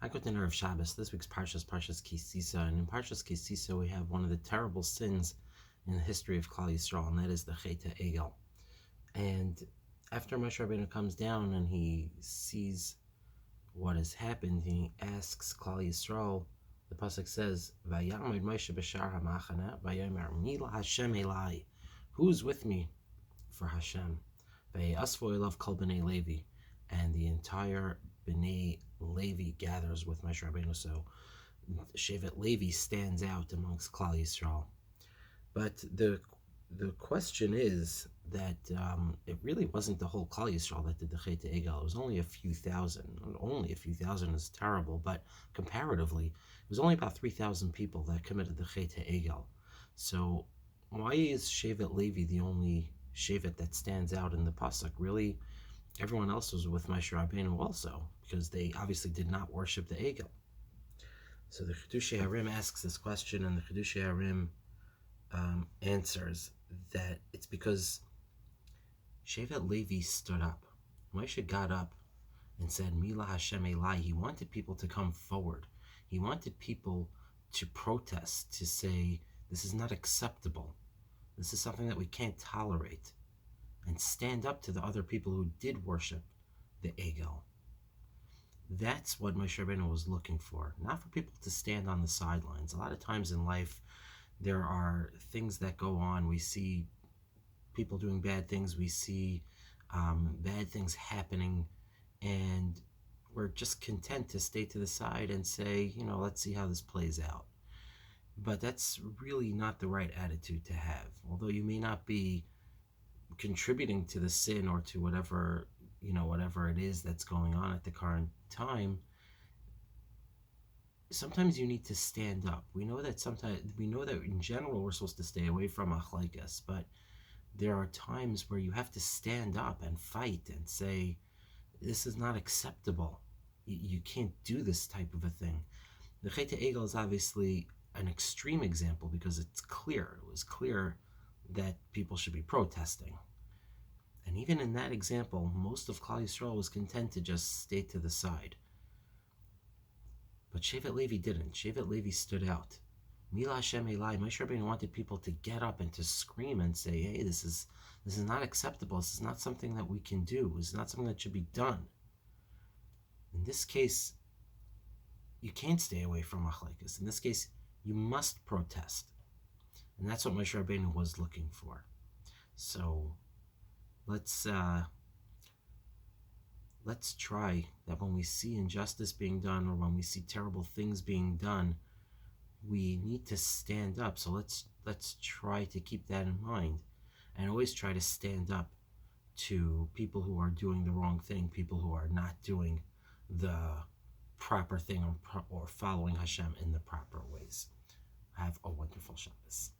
Hi, good dinner of Shabbos. This week's Parshas Sisa, and in Parshas Sisa we have one of the terrible sins in the history of Klal Yisrael, and that is the Chet Egel. And after Moshe Rabbeinu comes down and he sees what has happened, he asks Klal Yisrael. The pasuk says, "Vayamid Moshe b'shar hamachana, vayomer Mila Hashem Elai." Who's with me for Hashem? Vayasvu elav kol b'nei Levi, and the entire B'nai Levi gathers with Moshe Rabbeinu. So Shevet Levi stands out amongst Klal Yisrael. But the question is that it really wasn't the whole Klal Yisrael that did the Chet Egel. It was only a few thousand. Only a few thousand is terrible, but comparatively, it was only about 3,000 people that committed the Chet Egel. So why is Shevet Levi the only Shevet that stands out in the pasuk? Really, everyone else was with Moshe Rabbeinu also, because they obviously did not worship the Egel. So the Chidushei Harim asks this question, and the Chidushei Harim answers that it's because Shevet Levi stood up. Moshe got up and said, Mila Hashem Elai. He wanted people to come forward. He wanted people to protest, to say, this is not acceptable. This is something that we can't tolerate. And stand up to the other people who did worship the Egel. That's what Moshe Rabbeinu was looking for, not for people to stand on the sidelines. A lot of times in life, there are things that go on. We see people doing bad things. We see bad things happening, and we're just content to stay to the side and say, let's see how this plays out. But that's really not the right attitude to have. Although you may not be contributing to the sin or to whatever it is that's going on at the current time, sometimes you need to stand up. We know that in general we're supposed to stay away from achlaikas, but there are times where you have to stand up and fight and say, this is not acceptable. You can't do this type of a thing. The Chet Egel is obviously an extreme example because it was clear that people should be protesting. And even in that example, most of Klal Yisrael was content to just stay to the side. But Shevet Levi didn't. Shevet Levi stood out. Mila Hashem Elai. Moshe Rabbeinu wanted people to get up and to scream and say, hey, this is not acceptable. This is not something that we can do. This is not something that should be done. In this case, you can't stay away from achlaikas. In this case, you must protest. And that's what Moshe Rabbeinu was looking for. So let's try that when we see injustice being done or when we see terrible things being done, we need to stand up. So let's try to keep that in mind and always try to stand up to people who are doing the wrong thing, people who are not doing the proper thing or following Hashem in the proper ways. Have a wonderful Shabbos.